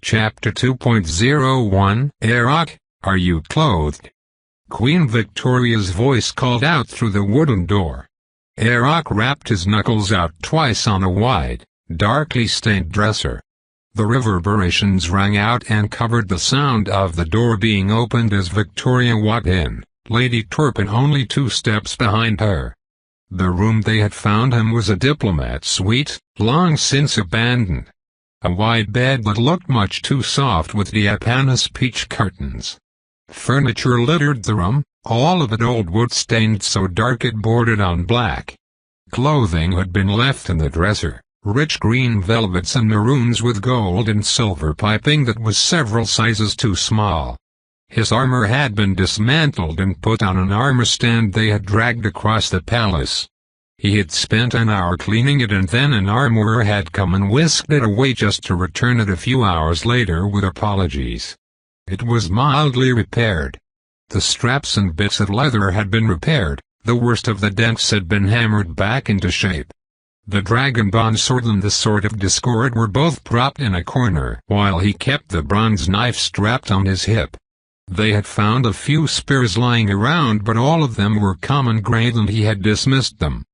Chapter 2.01 Erok, are you clothed? Queen Victoria's voice called out through the wooden door. Erok rapped his knuckles out twice on a wide, darkly stained dresser. The reverberations rang out and covered the sound of the door being opened as Victoria walked in, Lady Turpin only 2 steps behind her. The room they had found him was a diplomat suite, long since abandoned. A wide bed that looked much too soft with diaphanous peach curtains. Furniture littered the room, all of it old wood stained so dark it bordered on black. Clothing had been left in the dresser, rich green velvets and maroons with gold and silver piping that was several sizes too small. His armor had been dismantled and put on an armor stand they had dragged across the palace. He had spent an hour cleaning it and then an armorer had come and whisked it away just to return it a few hours later with apologies. It was mildly repaired. The straps and bits of leather had been repaired, the worst of the dents had been hammered back into shape. The dragon bronze sword and the sword of discord were both propped in a corner while he kept the bronze knife strapped on his hip. They had found a few spears lying around but all of them were common grade and he had dismissed them.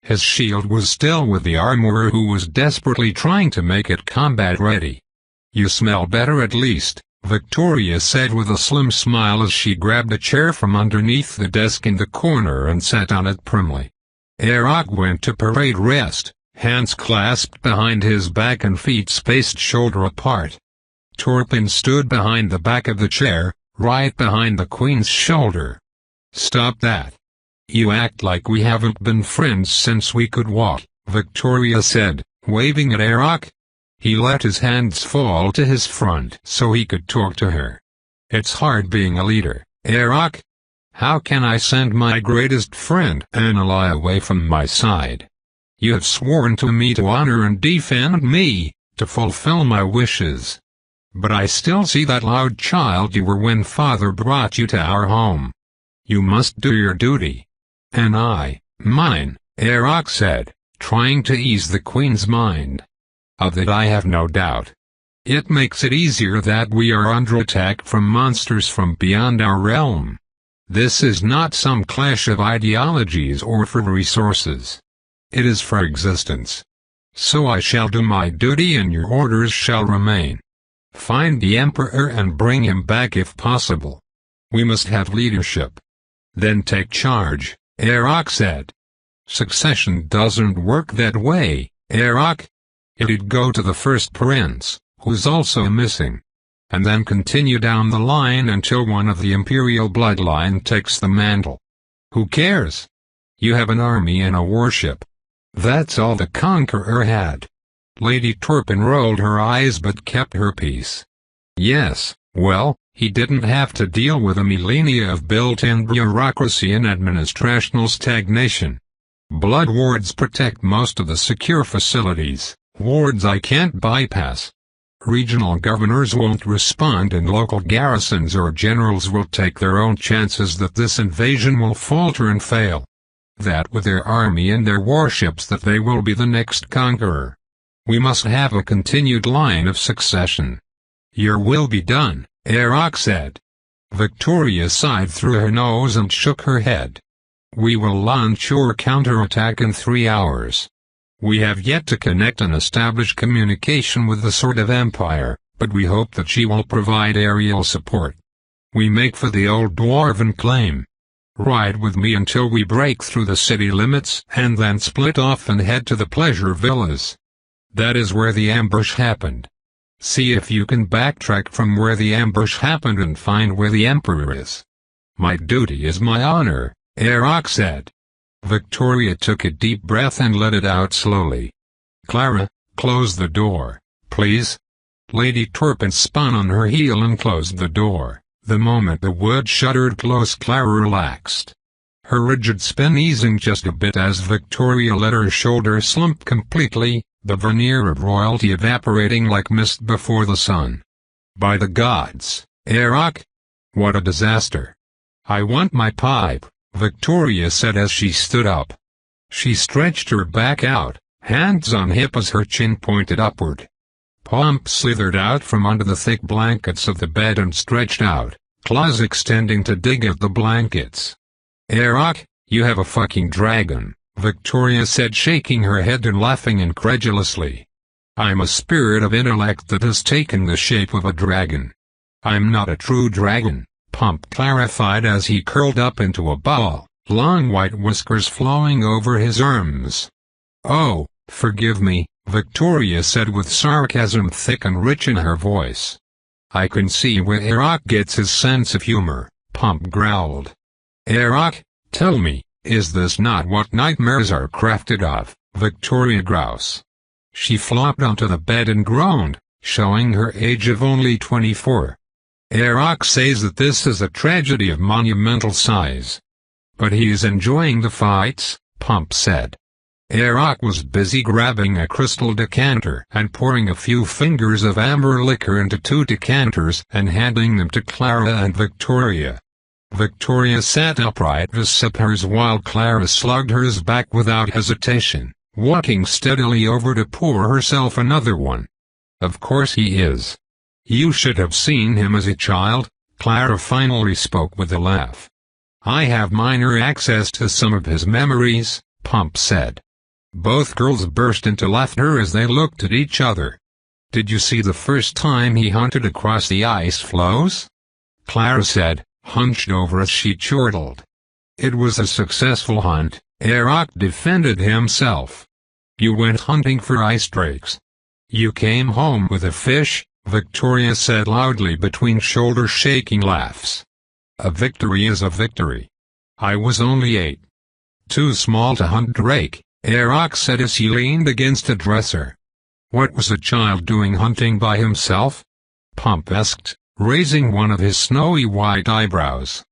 His shield was still with the armorer who was desperately trying to make it combat ready. "You smell better at least," Victoria said with a slim smile as she grabbed a chair from underneath the desk in the corner and sat on it primly. Erok went to parade rest, hands clasped behind his back and feet spaced shoulder apart. Turpin stood behind the back of the chair, right behind the Queen's shoulder. "Stop that. You act like we haven't been friends since we could walk," Victoria said, waving at Erok. He let his hands fall to his front so he could talk to her. "It's hard being a leader, Erok. How can I send my greatest friend and ally away from my side? You have sworn to me to honor and defend me, to fulfill my wishes. But I still see that loud child you were when Father brought you to our home. You must do your duty." "And mine," Erok said, trying to ease the Queen's mind. "Of that I have no doubt. It makes it easier that we are under attack from monsters from beyond our realm. This is not some clash of ideologies or for resources. It is for existence. So I shall do my duty and your orders shall remain. Find the Emperor and bring him back if possible. We must have leadership." "Then take charge," Erok said. "Succession doesn't work that way, Erok. It'd go to the first prince, who's also missing. And then continue down the line until one of the imperial bloodline takes the mantle. Who cares? You have an army and a warship. That's all the conqueror had." Lady Turpin rolled her eyes but kept her peace. "Yes, well, he didn't have to deal with a millennia of built-in bureaucracy and administrational stagnation. Blood wards protect most of the secure facilities, wards I can't bypass. Regional governors won't respond and local garrisons or generals will take their own chances that this invasion will falter and fail. That with their army and their warships that they will be the next conqueror. We must have a continued line of succession." "Your will be done," Erok said. Victoria sighed through her nose and shook her head. "We will launch your counterattack in 3 hours. We have yet to connect and establish communication with the Sword of Empire, but we hope that she will provide aerial support. We make for the old dwarven claim. Ride with me until we break through the city limits and then split off and head to the pleasure villas. That is where the ambush happened. See if you can backtrack from where the ambush happened and find where the Emperor is." "My duty is my honor," Erok said. Victoria took a deep breath and let it out slowly. "Clara, close the door, please." Lady Turpin spun on her heel and closed the door. The moment the wood shuttered close, Clara relaxed. Her rigid spin easing just a bit as Victoria let her shoulder slump completely, the veneer of royalty evaporating like mist before the sun. "By the gods, Erok! What a disaster! I want my pipe," Victoria said as she stood up. She stretched her back out, hands on hip as her chin pointed upward. Pump slithered out from under the thick blankets of the bed and stretched out, claws extending to dig at the blankets. "Arak, you have a fucking dragon," Victoria said, shaking her head and laughing incredulously. "I'm a spirit of intellect that has taken the shape of a dragon." "I'm not a true dragon," Pump clarified as he curled up into a ball, long white whiskers flowing over his arms. "Oh, forgive me," Victoria said with sarcasm thick and rich in her voice. "I can see where Arak gets his sense of humor," Pump growled. "Arak, tell me, is this not what nightmares are crafted of?" Victoria groused. She flopped onto the bed and groaned, showing her age of only 24. "Arak says that this is a tragedy of monumental size. But he is enjoying the fights," Pump said. Arak was busy grabbing a crystal decanter and pouring a few fingers of amber liquor into 2 decanters and handing them to Clara and Victoria. Victoria sat upright to sip hers while Clara slugged hers back without hesitation, walking steadily over to pour herself another one. "Of course he is. You should have seen him as a child," Clara finally spoke with a laugh. "I have minor access to some of his memories," Pump said. Both girls burst into laughter as they looked at each other. "Did you see the first time he hunted across the ice floes?" Clara said, hunched over as she chortled. "It was a successful hunt," Arak defended himself. "You went hunting for ice drakes. You came home with a fish," Victoria said loudly between shoulder-shaking laughs. "A victory is a victory. I was only 8. Too small to hunt drake," Arak said as he leaned against a dresser. "What was a child doing hunting by himself?" Pump asked, raising one of his snowy white eyebrows.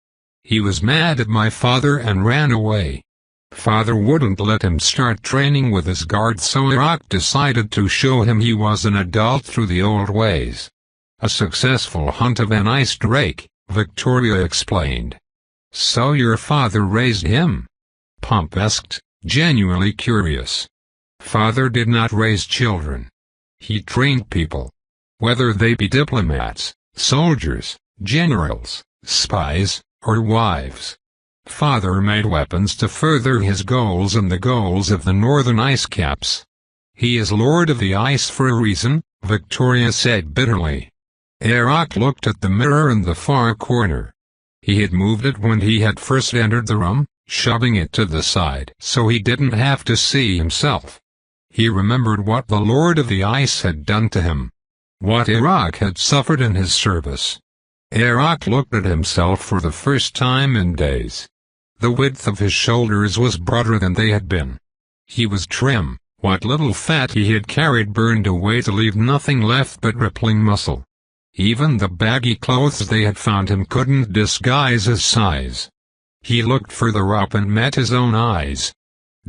"He was mad at my father and ran away. Father wouldn't let him start training with his guards, so Arak decided to show him he was an adult through the old ways." "A successful hunt of an ice drake," Victoria explained. "So your father raised him?" Pump asked, genuinely curious. "Father did not raise children. He trained people. Whether they be diplomats, soldiers, generals, spies, or wives. Father made weapons to further his goals and the goals of the northern ice caps. He is Lord of the Ice for a reason," Victoria said bitterly. Arak looked at the mirror in the far corner. He had moved it when he had first entered the room, shoving it to the side so he didn't have to see himself. He remembered what the Lord of the Ice had done to him. What Arak had suffered in his service. Arak looked at himself for the first time in days. The width of his shoulders was broader than they had been. He was trim, what little fat he had carried burned away to leave nothing left but rippling muscle. Even the baggy clothes they had found him couldn't disguise his size. He looked further up and met his own eyes.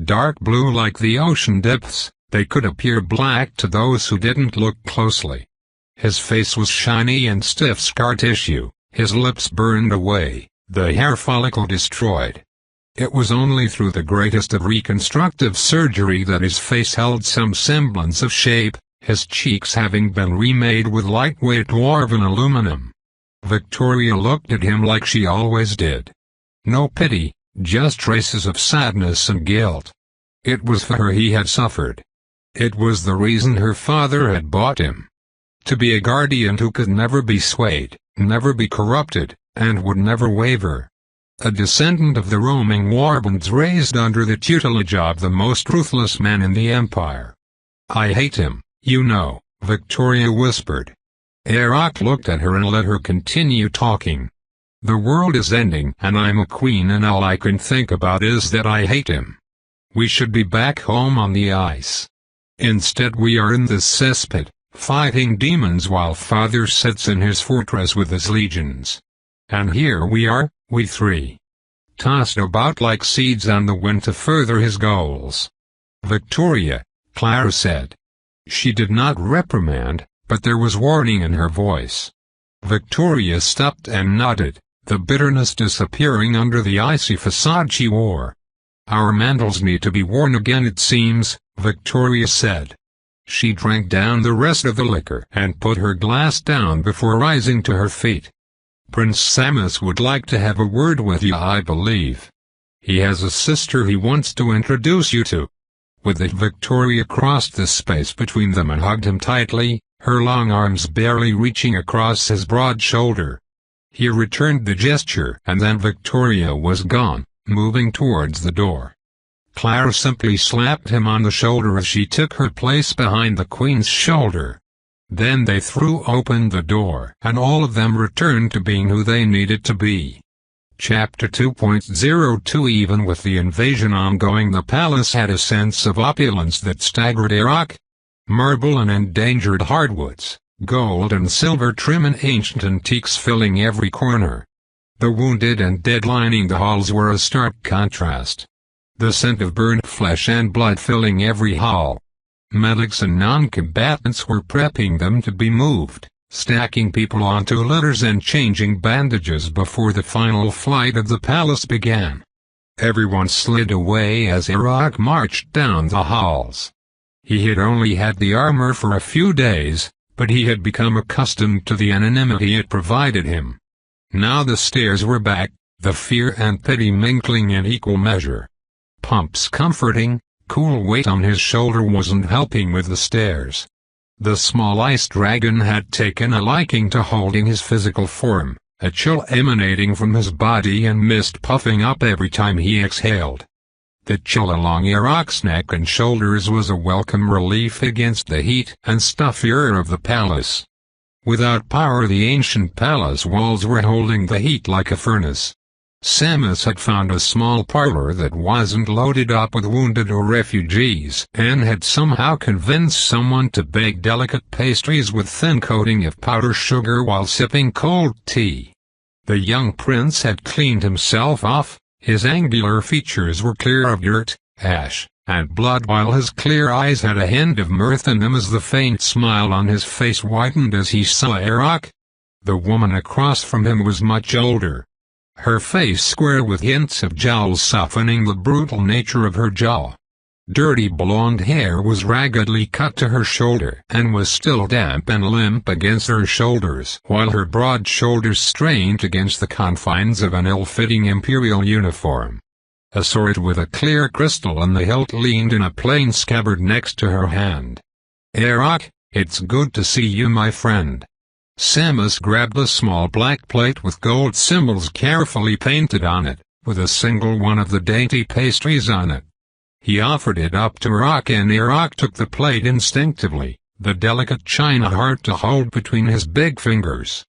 Dark blue like the ocean depths, they could appear black to those who didn't look closely. His face was shiny and stiff scar tissue, his lips burned away, the hair follicle destroyed. It was only through the greatest of reconstructive surgery that his face held some semblance of shape, his cheeks having been remade with lightweight dwarven aluminum. Victoria looked at him like she always did. No pity, just traces of sadness and guilt. It was for her he had suffered. It was the reason her father had bought him. To be a guardian who could never be swayed, never be corrupted, and would never waver. A descendant of the roaming warbands raised under the tutelage of the most ruthless man in the Empire. "I hate him, you know," Victoria whispered. Arak looked at her and let her continue talking. "The world is ending and I'm a queen and all I can think about is that I hate him. We should be back home on the ice. Instead we are in this cesspit, fighting demons while Father sits in his fortress with his legions. And here we are, we three. Tossed about like seeds on the wind to further his goals." "Victoria," Clara said. She did not reprimand, but there was warning in her voice. Victoria stopped and nodded, the bitterness disappearing under the icy facade she wore. "Our mantles need to be worn again it seems," Victoria said. She drank down the rest of the liquor and put her glass down before rising to her feet. "Prince Samus would like to have a word with you, I believe. He has a sister he wants to introduce you to." With it, Victoria crossed the space between them and hugged him tightly, her long arms barely reaching across his broad shoulder. He returned the gesture, and then Victoria was gone, moving towards the door. Clara simply slapped him on the shoulder as she took her place behind the Queen's shoulder. Then they threw open the door, and all of them returned to being who they needed to be. Chapter 2.02 Even with the invasion ongoing, the palace had a sense of opulence that staggered Iraq. Marble and endangered hardwoods, gold and silver trim and ancient antiques filling every corner. The wounded and dead lining the halls were a stark contrast. The scent of burnt flesh and blood filling every hall. Medics and non-combatants were prepping them to be moved, stacking people onto litters and changing bandages before the final flight of the palace began. Everyone slid away as Iraq marched down the halls. He had only had the armor for a few days, but he had become accustomed to the anonymity it provided him. Now the stares were back, the fear and pity mingling in equal measure. Pump's comforting, cool weight on his shoulder wasn't helping with the stares. The small ice dragon had taken a liking to holding his physical form, a chill emanating from his body and mist puffing up every time he exhaled. The chill along Iraq's neck and shoulders was a welcome relief against the heat and stuffy air of the palace. Without power, the ancient palace walls were holding the heat like a furnace. Samus had found a small parlor that wasn't loaded up with wounded or refugees, and had somehow convinced someone to bake delicate pastries with thin coating of powdered sugar while sipping cold tea. The young prince had cleaned himself off. His angular features were clear of dirt, ash, and blood, while his clear eyes had a hint of mirth in them as the faint smile on his face widened as he saw Iraq. The woman across from him was much older. Her face square with hints of jowls softening the brutal nature of her jaw. Dirty blonde hair was raggedly cut to her shoulder and was still damp and limp against her shoulders, while her broad shoulders strained against the confines of an ill-fitting imperial uniform. A sword with a clear crystal on the hilt leaned in a plain scabbard next to her hand. "Iraq, it's good to see you, my friend." Samus grabbed a small black plate with gold symbols carefully painted on it, with a single one of the dainty pastries on it. He offered it up to Iraq, and Iraq took the plate instinctively, the delicate china heart to hold between his big fingers.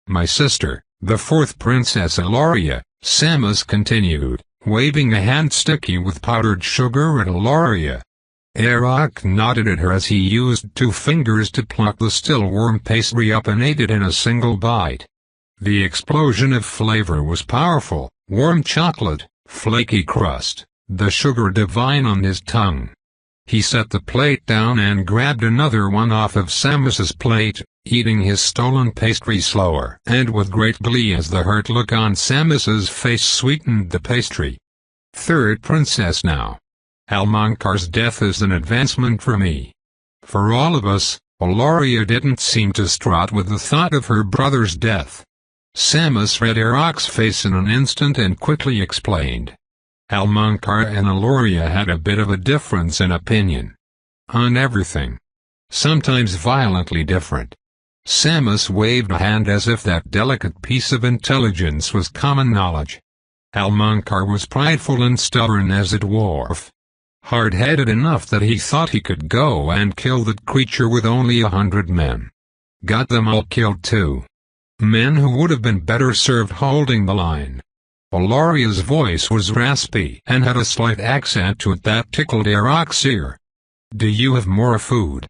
"My sister, the fourth Princess Eloria," Samus continued, waving a hand sticky with powdered sugar at Eloria. Iraq nodded at her as he used 2 fingers to pluck the still warm pastry up and ate it in a single bite. The explosion of flavor was powerful: warm chocolate, flaky crust, the sugar divine on his tongue. He set the plate down and grabbed another one off of Samus's plate, eating his stolen pastry slower and with great glee as the hurt look on Samus's face sweetened the pastry. "Third princess now. Almankar's death is an advancement for me. For all of us." Eloria didn't seem to strut with the thought of her brother's death. Samus read Iraq's face in an instant and quickly explained. Almankar and Eloria had a bit of a difference in opinion. On everything. Sometimes violently different. Samus waved a hand as if that delicate piece of intelligence was common knowledge. Almankar was prideful and stubborn as a dwarf. Hard-headed enough that he thought he could go and kill that creature with only 100 men. Got them all killed too. Men who would have been better served holding the line. Eloria's voice was raspy and had a slight accent to it that tickled Iraq's ear. "Do you have more food?"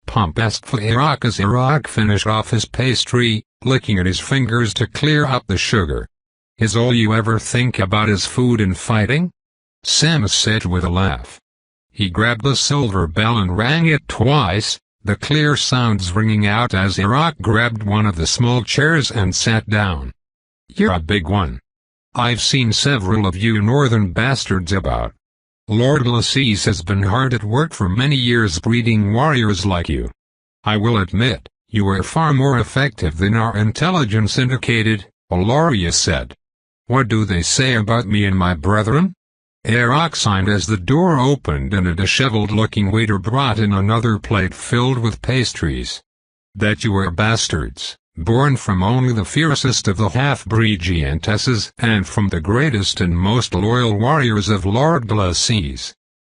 Pump asked for Iraq as Iraq finished off his pastry, licking at his fingers to clear up the sugar. "Is all you ever think about is food and fighting?" Samus said with a laugh. He grabbed the silver bell and rang it twice, the clear sounds ringing out as Iraq grabbed one of the small chairs and sat down. "You're a big one. I've seen several of you northern bastards about. Lord Glacis has been hard at work for many years breeding warriors like you. I will admit, you are far more effective than our intelligence indicated, Eloria said. What do they say about me and my brethren? Arak signed as the door opened and a disheveled-looking waiter brought in another plate filled with pastries. That you are bastards, born from only the fiercest of the half-breed giantesses and from the greatest and most loyal warriors of Lord Glacis.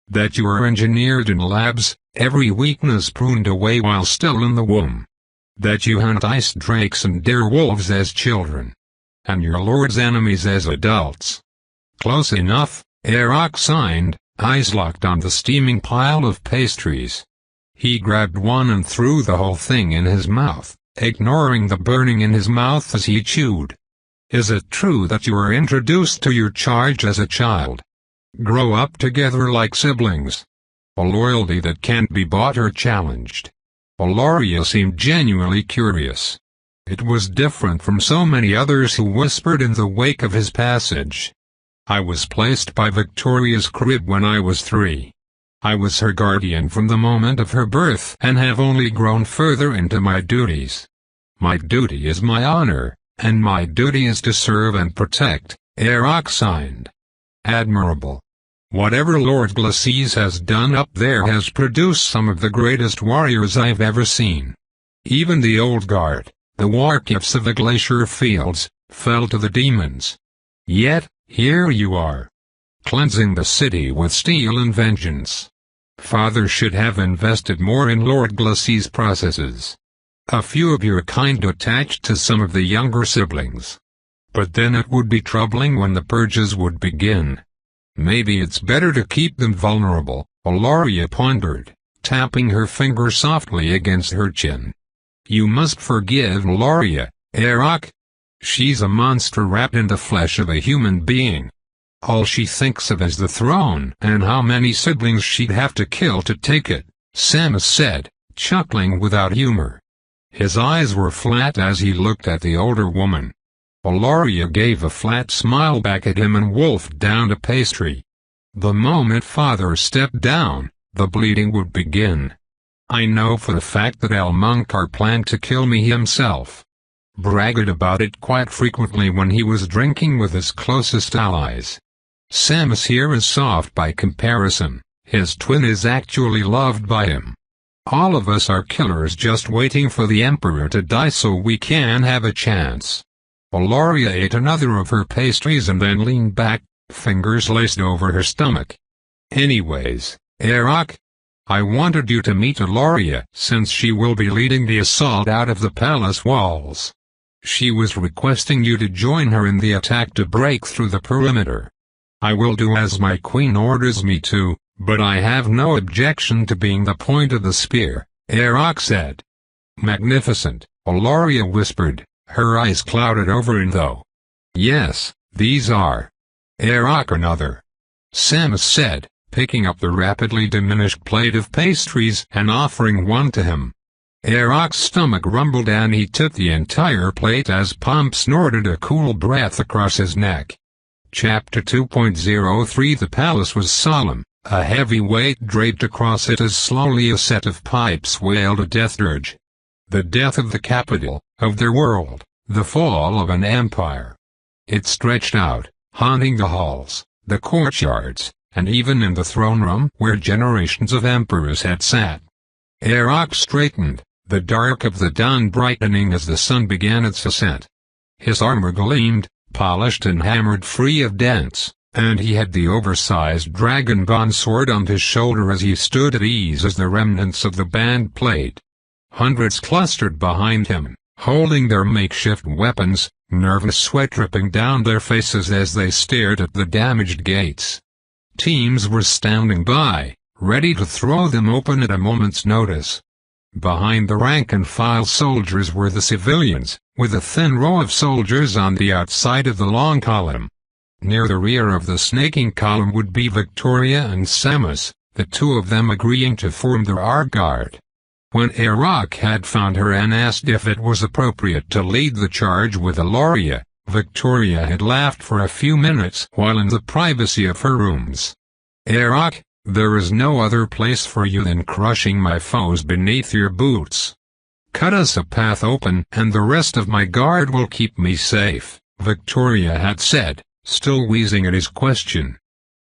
That you are engineered in labs, every weakness pruned away while still in the womb. That you hunt ice drakes and dare wolves as children. And your lord's enemies as adults. Close enough, Arak signed, eyes locked on the steaming pile of pastries. He grabbed one and threw the whole thing in his mouth, ignoring the burning in his mouth as he chewed. Is it true that you were introduced to your charge as a child? Grow up together like siblings. A loyalty that can't be bought or challenged. Eloria seemed genuinely curious. It was different from so many others who whispered in the wake of his passage. I was placed by Victoria's crib when I was 3. I was her guardian from the moment of her birth and have only grown further into my duties. My duty is my honor, and my duty is to serve and protect, Arak signed. Admirable. Whatever Lord Glacis has done up there has produced some of the greatest warriors I've ever seen. Even the old guard, the Warkifs of the glacier fields, fell to the demons. Yet, here you are. Cleansing the city with steel and vengeance. Father should have invested more in Lord Glacis' processes. A few of your kind attached to some of the younger siblings. But then it would be troubling when the purges would begin. Maybe it's better to keep them vulnerable, Eloria pondered, tapping her finger softly against her chin. You must forgive Eloria, Arak. She's a monster wrapped in the flesh of a human being. All she thinks of is the throne and how many siblings she'd have to kill to take it, Samus said, chuckling without humor. His eyes were flat as he looked at the older woman. Eloria gave a flat smile back at him and wolfed down a pastry. The moment Father stepped down, the bleeding would begin. I know for the fact that El-Munkar planned to kill me himself. Bragged about it quite frequently when he was drinking with his closest allies. Samus here is soft by comparison, his twin is actually loved by him. All of us are killers just waiting for the Emperor to die so we can have a chance. Eloria ate another of her pastries and then leaned back, fingers laced over her stomach. Anyways, Arak, I wanted you to meet Eloria since she will be leading the assault out of the palace walls. She was requesting you to join her in the attack to break through the perimeter. I will do as my queen orders me to, but I have no objection to being the point of the spear, Arak said. Magnificent, Eloria whispered, her eyes clouded over in though. Yes, these are. Arak another. Samus said, picking up the rapidly diminished plate of pastries and offering one to him. Arak's stomach rumbled and he took the entire plate as Pomp snorted a cool breath across his neck. Chapter 2.03 The palace was solemn, a heavy weight draped across it as slowly a set of pipes wailed a death dirge. The death of the capital, of their world, the fall of an empire. It stretched out, haunting the halls, the courtyards, and even in the throne room where generations of emperors had sat. Arak straightened, the dark of the dawn brightening as the sun began its ascent. His armor gleamed, polished and hammered free of dents, and he had the oversized dragon bond sword on his shoulder as he stood at ease as the remnants of the band played. Hundreds clustered behind him, holding their makeshift weapons, nervous sweat dripping down their faces as they stared at the damaged gates. Teams were standing by, ready to throw them open at a moment's notice. Behind the rank-and-file soldiers were the civilians, with a thin row of soldiers on the outside of the long column. Near the rear of the snaking column would be Victoria and Samus, the two of them agreeing to form the rearguard. When Arak had found her and asked if it was appropriate to lead the charge with Eloria, Victoria had laughed for a few minutes while in the privacy of her rooms. Arak, there is no other place for you than crushing my foes beneath your boots. Cut us a path open and the rest of my guard will keep me safe, Victoria had said, still wheezing at his question.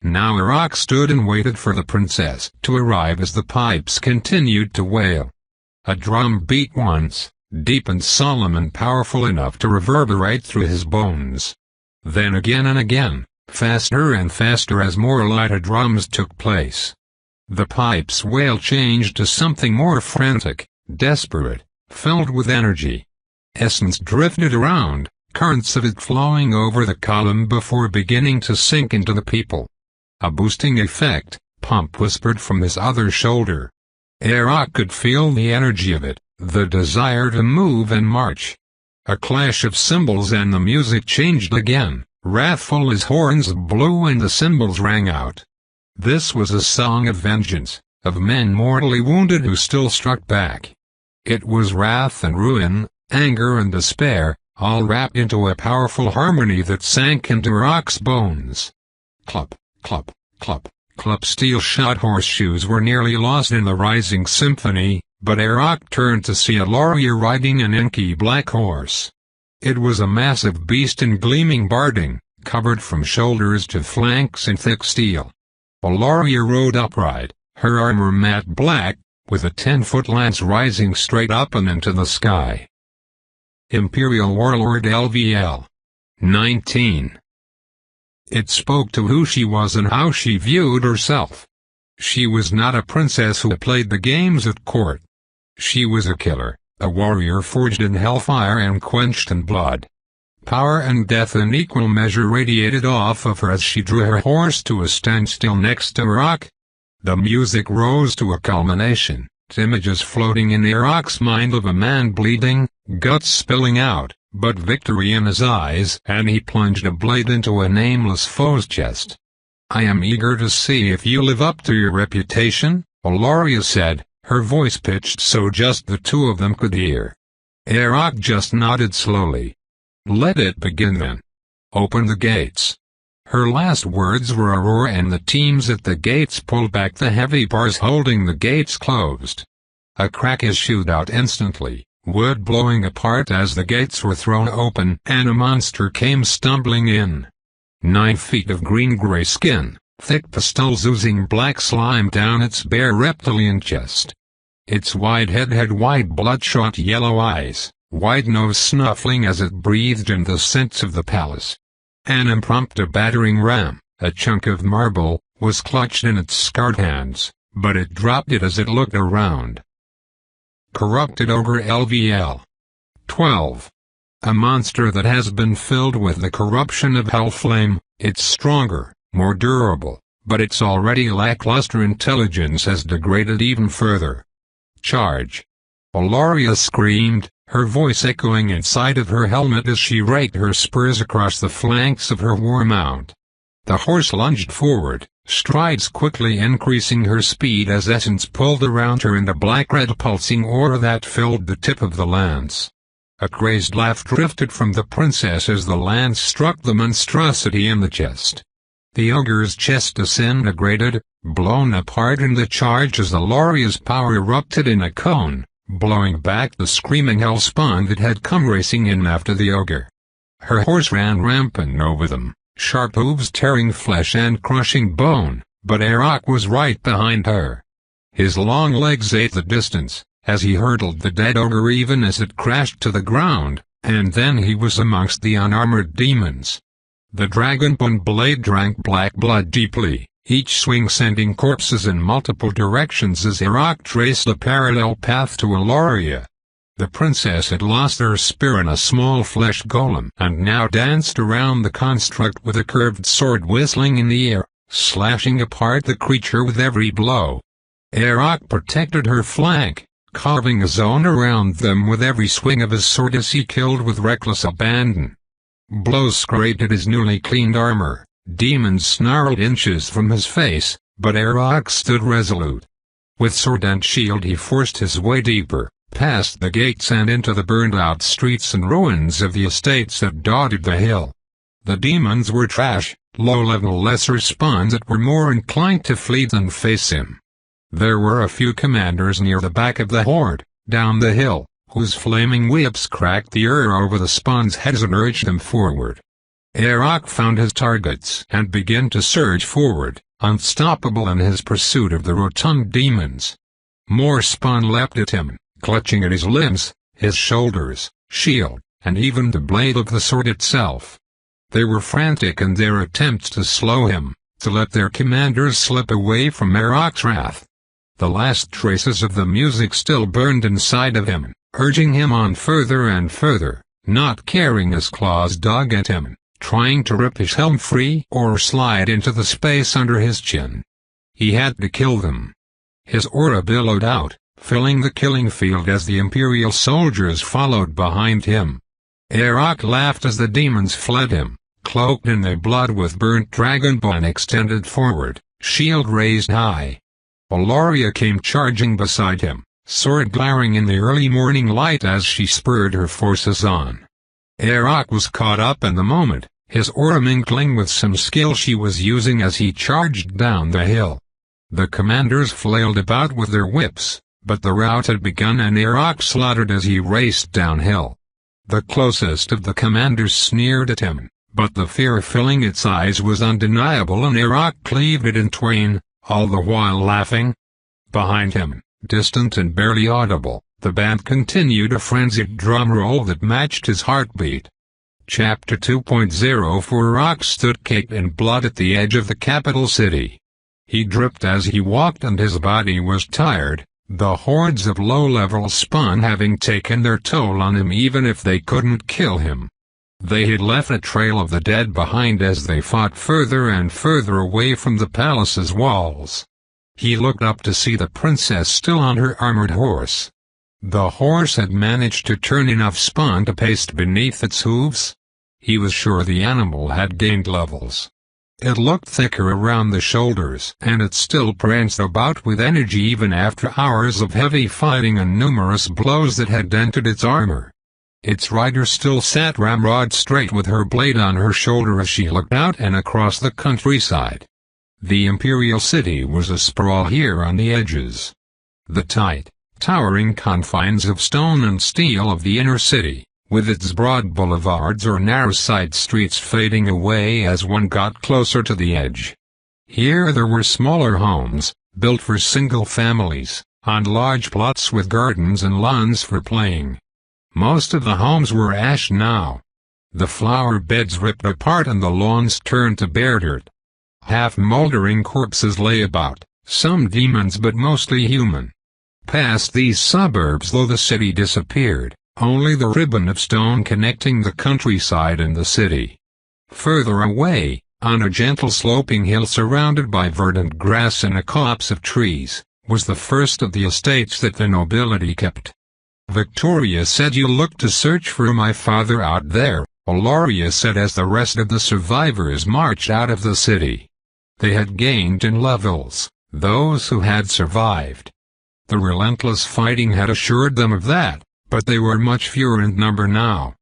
Now Arak stood and waited for the princess to arrive as the pipes continued to wail. A drum beat once, deep and solemn and powerful enough to reverberate through his bones. Then again and again, faster and faster as more lighter drums took place. The pipe's wail changed to something more frantic, desperate, filled with energy. Essence drifted around, currents of it flowing over the column before beginning to sink into the people. A boosting effect, Pump whispered from his other shoulder. Arak could feel the energy of it, the desire to move and march. A clash of cymbals and the music changed again, wrathful as horns blew and the cymbals rang out. This was a song of vengeance, of men mortally wounded who still struck back. It was wrath and ruin, anger and despair, all wrapped into a powerful harmony that sank into Arak's bones. Clop, clop, clop, clop. Steel-shod horseshoes were nearly lost in the rising symphony, but Arak turned to see a warrior riding an inky black horse. It was a massive beast in gleaming barding, covered from shoulders to flanks in thick steel. A warrior rode upright, her armor matte black, with a 10-foot lance rising straight up and into the sky. Imperial Warlord LVL. 19. It spoke to who she was and how she viewed herself. She was not a princess who played the games at court. She was a killer, a warrior forged in hellfire and quenched in blood. Power and death in equal measure radiated off of her as she drew her horse to a standstill next to Arak. The music rose to a culmination, images floating in Arak's mind of a man bleeding, guts spilling out, but victory in his eyes, and he plunged a blade into a nameless foe's chest. "I am eager to see if you live up to your reputation," Alaria said, her voice pitched so just the two of them could hear. Arak just nodded slowly. "Let it begin then. Open the gates." Her last words were a roar and the teams at the gates pulled back the heavy bars holding the gates closed. A crack issued out instantly, wood blowing apart as the gates were thrown open and a monster came stumbling in. 9 feet of green-gray skin, thick pastils oozing black slime down its bare reptilian chest. Its wide head had wide bloodshot yellow eyes, wide nose snuffling as it breathed in the scents of the palace. An impromptu battering ram, a chunk of marble, was clutched in its scarred hands, but it dropped it as it looked around. Corrupted Ogre LVL. 12. A monster that has been filled with the corruption of Hellflame. It's stronger, more durable, but its already lackluster intelligence has degraded even further. Charge! Alaria screamed, her voice echoing inside of her helmet as she raked her spurs across the flanks of her war mount. The horse lunged forward, strides quickly increasing her speed as Essence pulled around her in the black-red pulsing aura that filled the tip of the lance. A crazed laugh drifted from the princess as the lance struck the monstrosity in the chest. The ogre's chest disintegrated, blown apart in the charge as Alaria's power erupted in a cone, blowing back the screaming hellspawn that had come racing in after the ogre. Her horse ran rampant over them, sharp hooves tearing flesh and crushing bone, but Arak was right behind her. His long legs ate the distance, as he hurdled the dead ogre even as it crashed to the ground, and then he was amongst the unarmored demons. The dragonbone blade drank black blood deeply, each swing sending corpses in multiple directions as Arak traced a parallel path to Alaria. The princess had lost her spear in a small flesh golem and now danced around the construct with a curved sword whistling in the air, slashing apart the creature with every blow. Arak protected her flank, carving a zone around them with every swing of his sword as he killed with reckless abandon. Blows scraped at his newly cleaned armor, demons snarled inches from his face, but Arak stood resolute. With sword and shield he forced his way deeper, past the gates and into the burned-out streets and ruins of the estates that dotted the hill. The demons were trash, low-level lesser spawns that were more inclined to flee than face him. There were a few commanders near the back of the horde, down the hill, whose flaming whips cracked the air over the spawns' heads and urged them forward. Arak found his targets and began to surge forward, unstoppable in his pursuit of the rotund demons. More spawn leapt at him, clutching at his limbs, his shoulders, shield, and even the blade of the sword itself. They were frantic in their attempts to slow him, to let their commanders slip away from Arak's wrath. The last traces of the music still burned inside of him, urging him on further and further, not caring his claws dug at him, trying to rip his helm free or slide into the space under his chin. He had to kill them. His aura billowed out, filling the killing field as the Imperial soldiers followed behind him. Arak laughed as the demons fled him, cloaked in their blood with burnt dragonbone extended forward, shield raised high. Aloria came charging beside him, sword glaring in the early morning light as she spurred her forces on. Arak was caught up in the moment, his aura mingling with some skill she was using as he charged down the hill. The commanders flailed about with their whips, but the rout had begun and Arak slaughtered as he raced downhill. The closest of the commanders sneered at him, but the fear filling its eyes was undeniable and Arak cleaved it in twain, all the while laughing. Behind him, distant and barely audible, the band continued a frenzied drum roll that matched his heartbeat. Chapter 2.0 Arak stood caked in blood at the edge of the capital city. He dripped as he walked and his body was tired, the hordes of low-level spawn having taken their toll on him even if they couldn't kill him. They had left a trail of the dead behind as they fought further and further away from the palace's walls. He looked up to see the princess still on her armored horse. The horse had managed to turn enough spawn to paste beneath its hooves. He was sure the animal had gained levels. It looked thicker around the shoulders and it still pranced about with energy even after hours of heavy fighting and numerous blows that had dented its armor. Its rider still sat ramrod straight with her blade on her shoulder as she looked out and across the countryside. The Imperial City was asprawl here on the edges. The tight, towering confines of stone and steel of the inner city, with its broad boulevards or narrow side streets fading away as one got closer to the edge. Here there were smaller homes, built for single families, on large plots with gardens and lawns for playing. Most of the homes were ash now. The flower beds ripped apart and the lawns turned to bare dirt. Half-moldering corpses lay about, some demons but mostly human. Past these suburbs though the city disappeared, only the ribbon of stone connecting the countryside and the city. Further away, on a gentle sloping hill surrounded by verdant grass and a copse of trees, was the first of the estates that the nobility kept. Victoria said, "You look to search for my father out there," Aloria said as the rest of the survivors marched out of the city. They had gained in levels, those who had survived. The relentless fighting had assured them of that, but they were much fewer in number now.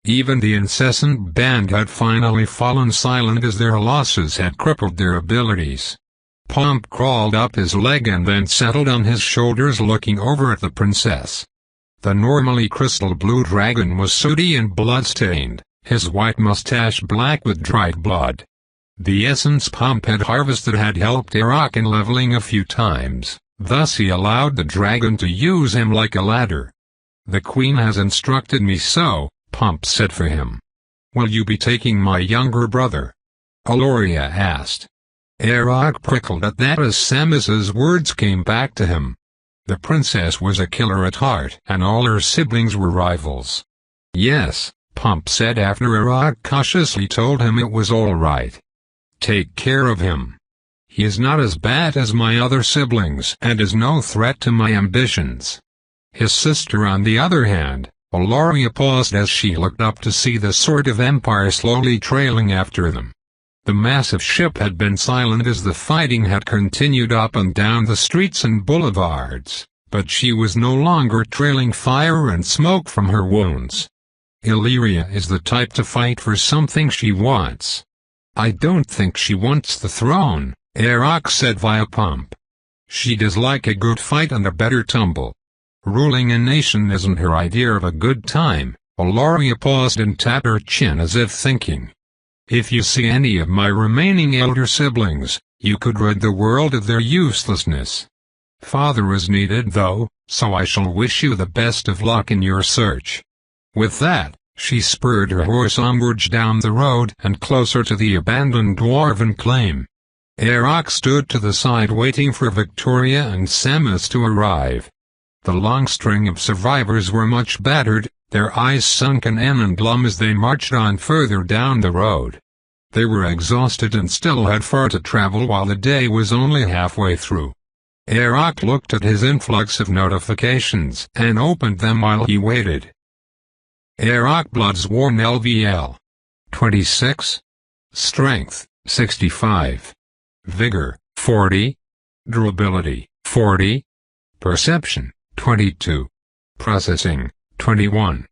Even the incessant band had finally fallen silent as their losses had crippled their abilities. Pomp crawled up his leg and then settled on his shoulders looking over at the princess. The normally crystal blue dragon was sooty and blood-stained, his white mustache black with dried blood. The essence Pomp had harvested had helped Arak in leveling a few times, thus he allowed the dragon to use him like a ladder. "The queen has instructed me so," Pomp said for him. "Will you be taking my younger brother?" Aloria asked. Arak prickled at that as Samus's words came back to him. The princess was a killer at heart and all her siblings were rivals. "Yes," Pomp said after Arak cautiously told him it was all right. "Take care of him. He is not as bad as my other siblings and is no threat to my ambitions." His sister on the other hand, Aloria paused as she looked up to see the Sword of Empire slowly trailing after them. The massive ship had been silent as the fighting had continued up and down the streets and boulevards, but she was no longer trailing fire and smoke from her wounds. Illyria is the type to fight for something she wants. I don't think she wants the throne, Arak said via pump. She does like a good fight and a better tumble. Ruling a nation isn't her idea of a good time. Ilaria paused and tapped her chin as if thinking. If you see any of my remaining elder siblings, you could rid the world of their uselessness. Father is needed though, so I shall wish you the best of luck in your search. With that, she spurred her horse onwards down the road and closer to the abandoned dwarven claim. Arak stood to the side waiting for Victoria and Samus to arrive. The long string of survivors were much battered, their eyes sunken in and glum as they marched on further down the road. They were exhausted and still had far to travel while the day was only halfway through. Arak looked at his influx of notifications and opened them while he waited. Arak Bloodsworn LVL 26. Strength 65. Vigor 40. Durability 40. Perception 22. Processing 21.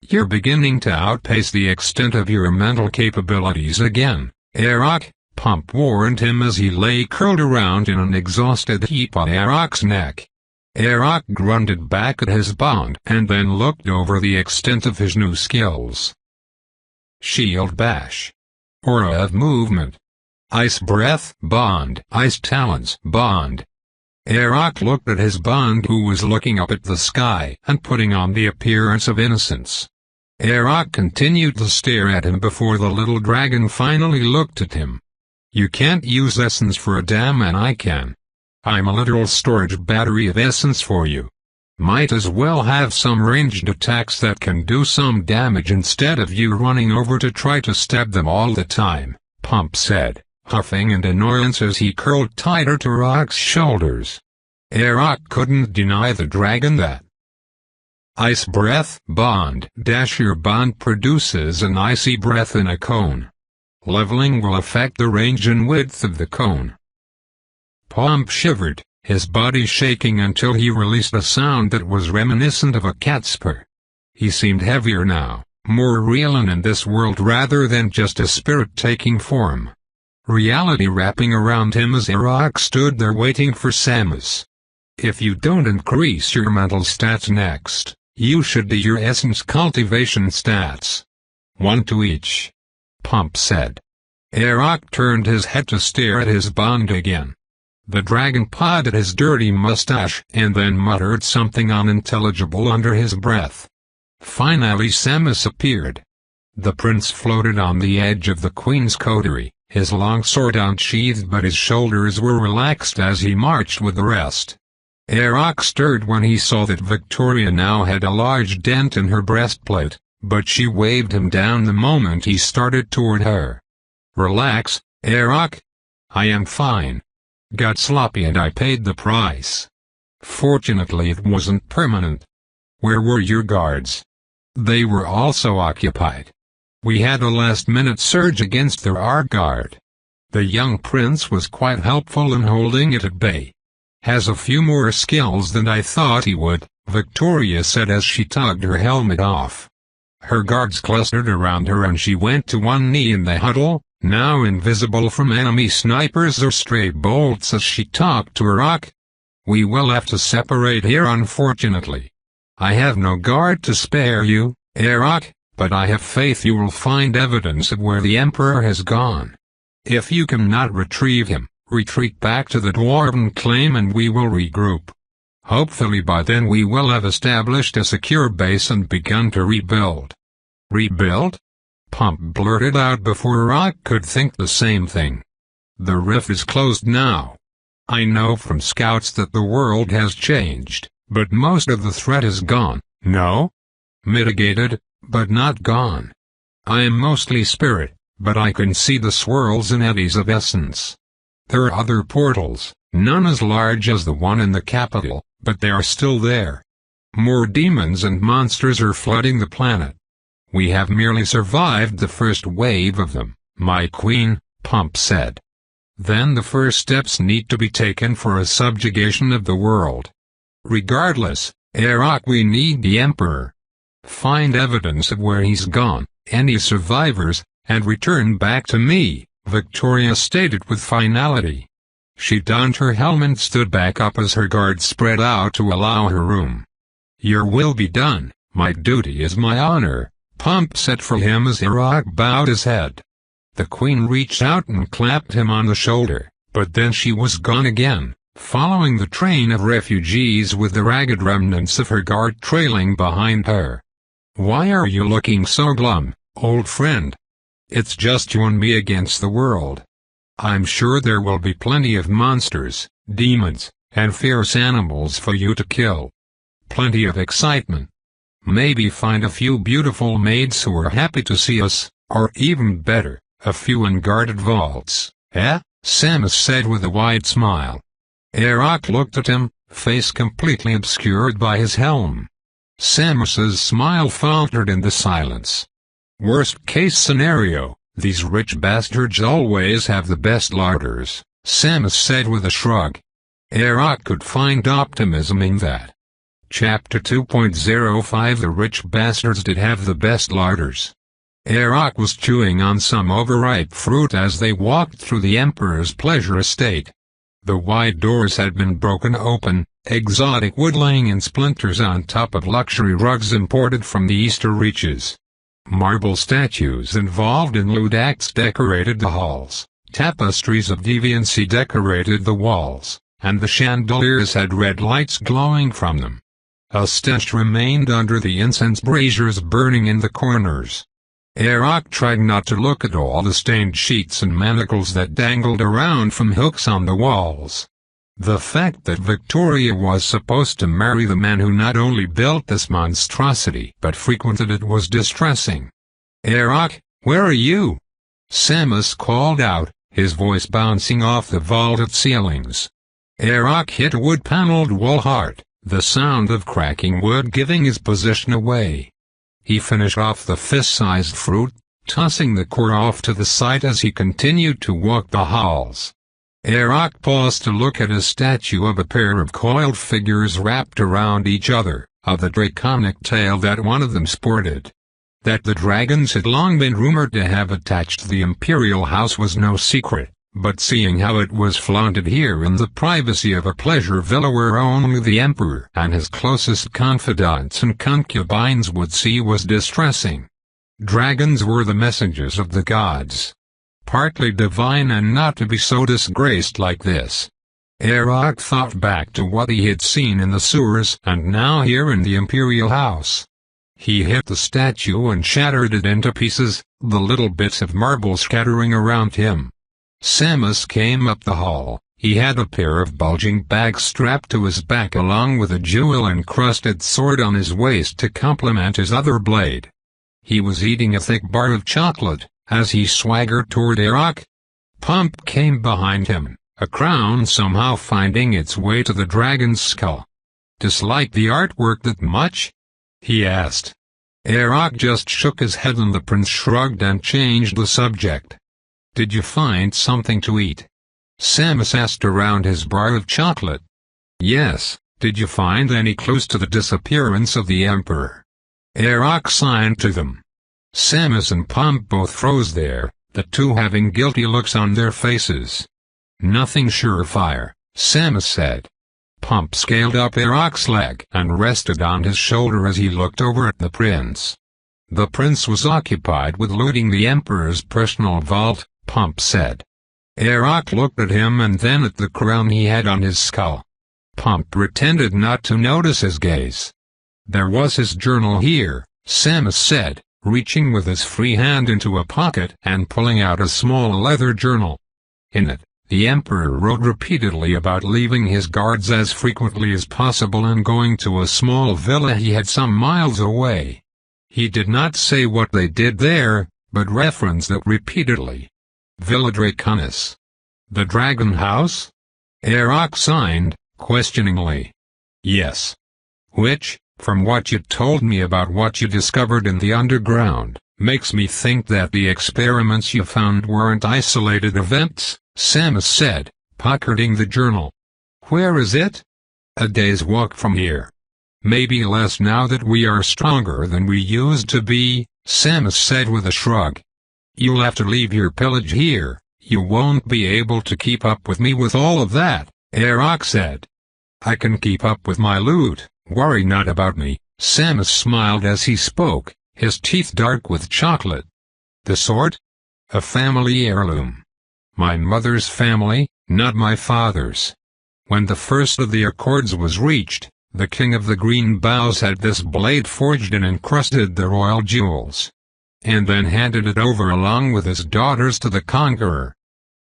You're beginning to outpace the extent of your mental capabilities again, Arak, Pump warned him as he lay curled around in an exhausted heap on Arak's neck. Arak grunted back at his bond and then looked over the extent of his new skills. Shield Bash. Aura of Movement. Ice Breath Bond. Ice Talons Bond. Arak looked at his bond who was looking up at the sky and putting on the appearance of innocence. Arak continued to stare at him before the little dragon finally looked at him. You can't use essence for a damn and I can. I'm a literal storage battery of essence for you. Might as well have some ranged attacks that can do some damage instead of you running over to try to stab them all the time, Pump said, huffing in annoyance as he curled tighter to Arak's shoulders. Arak couldn't deny the dragon that. Ice Breath Bond. Your bond produces an icy breath in a cone. Leveling will affect the range and width of the cone. Pump shivered, his body shaking until he released a sound that was reminiscent of a cat's purr. He seemed heavier now, more real and in this world rather than just a spirit taking form. Reality wrapping around him as Arak stood there waiting for Samus. If you don't increase your mental stats next, you should do your essence cultivation stats. 1 to each. Pump said. Arak turned his head to stare at his bond again. The dragon pawed at his dirty mustache and then muttered something unintelligible under his breath. Finally Samus appeared. The prince floated on the edge of the queen's coterie, his long sword unsheathed but his shoulders were relaxed as he marched with the rest. Arak stirred when he saw that Victoria now had a large dent in her breastplate, but she waved him down the moment he started toward her. Relax, Arak. I am fine. Got sloppy and I paid the price. Fortunately it wasn't permanent. Where were your guards? They were also occupied. We had a last-minute surge against their guard. The young prince was quite helpful in holding it at bay. Has a few more skills than I thought he would, Victoria said as she tugged her helmet off. Her guards clustered around her and she went to one knee in the huddle, now invisible from enemy snipers or stray bolts as she talked to Arak. We will have to separate here unfortunately. I have no guard to spare you, Arak, but I have faith you will find evidence of where the Emperor has gone. If you cannot retrieve him, retreat back to the Dwarven claim and we will regroup. Hopefully by then we will have established a secure base and begun to rebuild. Rebuild? Pump blurted out before Arak could think the same thing. The rift is closed now. I know from scouts that the world has changed, but most of the threat is gone, no? Mitigated, but not gone. I am mostly spirit, but I can see the swirls and eddies of essence. There are other portals, none as large as the one in the capital, but they are still there. More demons and monsters are flooding the planet. We have merely survived the first wave of them, my queen, Pump said. Then the first steps need to be taken for a subjugation of the world. Regardless, Arak, we need the Emperor. find evidence of where he's gone, any survivors, and return back to me," Victoria stated with finality. She donned her helmet and stood back up as her guards spread out to allow her room. "Your will be done, my duty is my honor," Pump said for him as Iraq bowed his head. The Queen reached out and clapped him on the shoulder, but then she was gone again, following the train of refugees with the ragged remnants of her guard trailing behind her. "Why are you looking so glum, old friend? It's just you and me against the world. I'm sure there will be plenty of monsters, demons, and fierce animals for you to kill. Plenty of excitement. Maybe find a few beautiful maids who are happy to see us, or even better, a few unguarded vaults, eh?" Samus said with a wide smile. Iraq looked at him, face completely obscured by his helm. Samus's smile faltered in the silence. "Worst-case scenario, these rich bastards always have the best larders," Samus said with a shrug. Iraq could find optimism in that. Chapter 2.05 The rich bastards did have the best larders. Iraq was chewing on some overripe fruit as they walked through the Emperor's pleasure estate. The wide doors had been broken open, exotic wood laying in splinters on top of luxury rugs imported from the Easter reaches. Marble statues involved in lewd acts decorated the halls, tapestries of deviancy decorated the walls, and the chandeliers had red lights glowing from them. A stench remained under the incense braziers burning in the corners. Iraq tried not to look at all the stained sheets and manacles that dangled around from hooks on the walls. The fact that Victoria was supposed to marry the man who not only built this monstrosity but frequented it was distressing. "Iraq, where are you?" Samus called out, his voice bouncing off the vaulted ceilings. Iraq hit a wood-paneled wall hard, the sound of cracking wood giving his position away. He finished off the fist-sized fruit, tossing the core off to the side as he continued to walk the halls. Iraq paused to look at a statue of a pair of coiled figures wrapped around each other, of the draconic tail that one of them sported. That the dragons had long been rumored to have attached to the imperial house was no secret, but seeing how it was flaunted here in the privacy of a pleasure villa where only the Emperor and his closest confidants and concubines would see was distressing. Dragons were the messengers of the gods. Partly divine and not to be so disgraced like this. Iraq thought back to what he had seen in the sewers and now here in the imperial house. He hit the statue and shattered it into pieces, the little bits of marble scattering around him. Samus came up the hall. He had a pair of bulging bags strapped to his back along with a jewel-encrusted sword on his waist to complement his other blade. He was eating a thick bar of chocolate, as he swaggered toward Iraq. Pump came behind him, a crown somehow finding its way to the dragon's skull. "Dislike the artwork that much?" he asked. Iraq just shook his head and the prince shrugged and changed the subject. "Did you find something to eat?" Samus asked around his bar of chocolate. "Yes, did you find any clues to the disappearance of the Emperor?" Iraq signed to them. Samus and Pump both froze there, the two having guilty looks on their faces. "Nothing surefire," Samus said. Pump scaled up Iraq's leg and rested on his shoulder as he looked over at the prince. The prince was occupied with looting the Emperor's personal vault, Pump said. Iraq looked at him and then at the crown he had on his skull. Pump pretended not to notice his gaze. "There was his journal here," Samus said, reaching with his free hand into a pocket and pulling out a small leather journal. In it, the Emperor wrote repeatedly about leaving his guards as frequently as possible and going to a small villa he had some miles away. He did not say what they did there, but referenced it repeatedly. Villa Draconis. The Dragon House? Iraq signed, questioningly. "Yes. Which, from what you told me about what you discovered in the underground, makes me think that the experiments you found weren't isolated events," Samus said, pocketing the journal. "Where is it?" "A day's walk from here." Maybe less now that we are stronger than we used to be, Samus said with a shrug. You'll have to leave your pillage here, you won't be able to keep up with me with all of that, Arok said. I can keep up with my loot, worry not about me, Samus smiled as he spoke, his teeth dark with chocolate. The sword? A family heirloom. My mother's family, not my father's. When the first of the Accords was reached, the King of the Green Boughs had this blade forged and encrusted the royal jewels, and then handed it over along with his daughters to the Conqueror.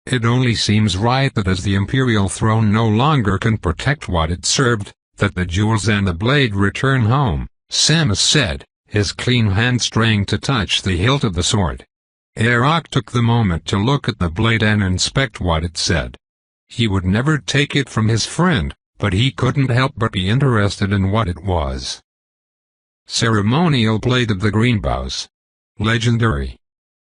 It only seems right that as the Imperial throne no longer can protect what it served, that the jewels and the blade return home, Samus said, his clean hand straying to touch the hilt of the sword. Arok took the moment to look at the blade and inspect what it said. He would never take it from his friend, but he couldn't help but be interested in what it was. Ceremonial Blade of the Greenboughs. Legendary.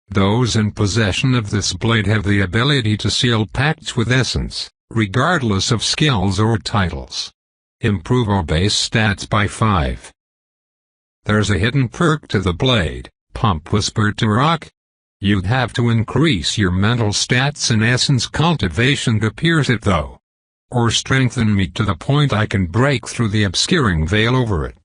Those in possession of this blade have the ability to seal pacts with Essence, regardless of skills or titles. Improve our base stats by 5. There's a hidden perk to the blade, Pump whispered to Arok. You'd have to increase your mental stats and Essence cultivation to pierce it though. Or strengthen me to the point I can break through the obscuring veil over it.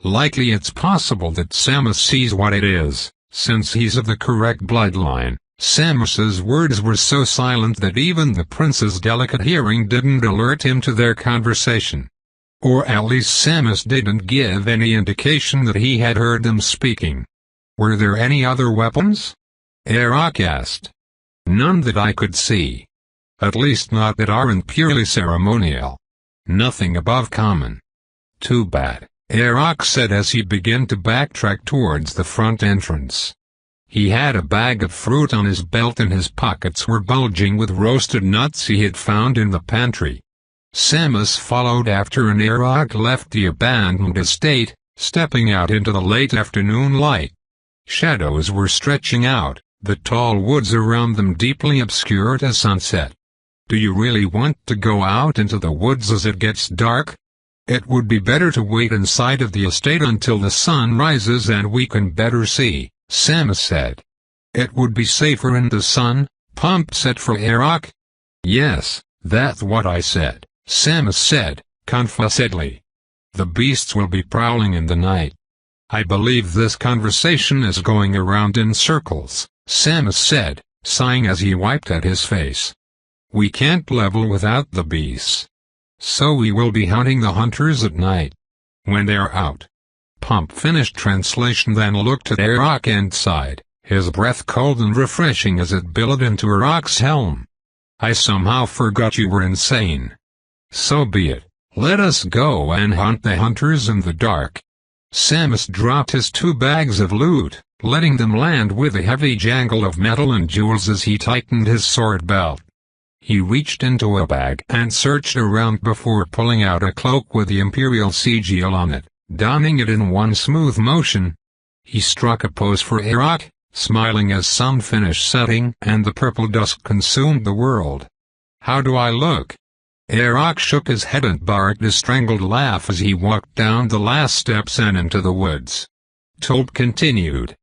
Likely it's possible that Samus sees what it is, since he's of the correct bloodline. Samus's words were so silent that even the prince's delicate hearing didn't alert him to their conversation. Or at least Samus didn't give any indication that he had heard them speaking. Were there any other weapons? Arok asked. None that I could see. At least not that aren't purely ceremonial. Nothing above common. Too bad, Arok said as he began to backtrack towards the front entrance. He had a bag of fruit on his belt and his pockets were bulging with roasted nuts he had found in the pantry. Samus followed after and Arok left the abandoned estate, stepping out into the late afternoon light. Shadows were stretching out, the tall woods around them deeply obscured as sunset. Do you really want to go out into the woods as it gets dark? It would be better to wait inside of the estate until the sun rises and we can better see, Samus said. It would be safer in the sun, Pump said for Arok. Yes, that's what I said, Samus said, confusedly. The beasts will be prowling in the night. I believe this conversation is going around in circles, Samus said, sighing as he wiped at his face. We can't level without the beasts. So we will be hunting the hunters at night. When they're out. Pump finished translation then looked at Arok and sighed, his breath cold and refreshing as it billowed into Arok's helm. I somehow forgot you were insane. So be it, let us go and hunt the hunters in the dark. Samus dropped his 2 bags of loot, letting them land with a heavy jangle of metal and jewels as he tightened his sword belt. He reached into a bag and searched around before pulling out a cloak with the Imperial sigil on it, donning it in one smooth motion. He struck a pose for Arok, smiling as sun finished setting and the purple dusk consumed the world. How do I look? Arok shook his head and barked a strangled laugh as he walked down the last steps and into the woods. Tope continued,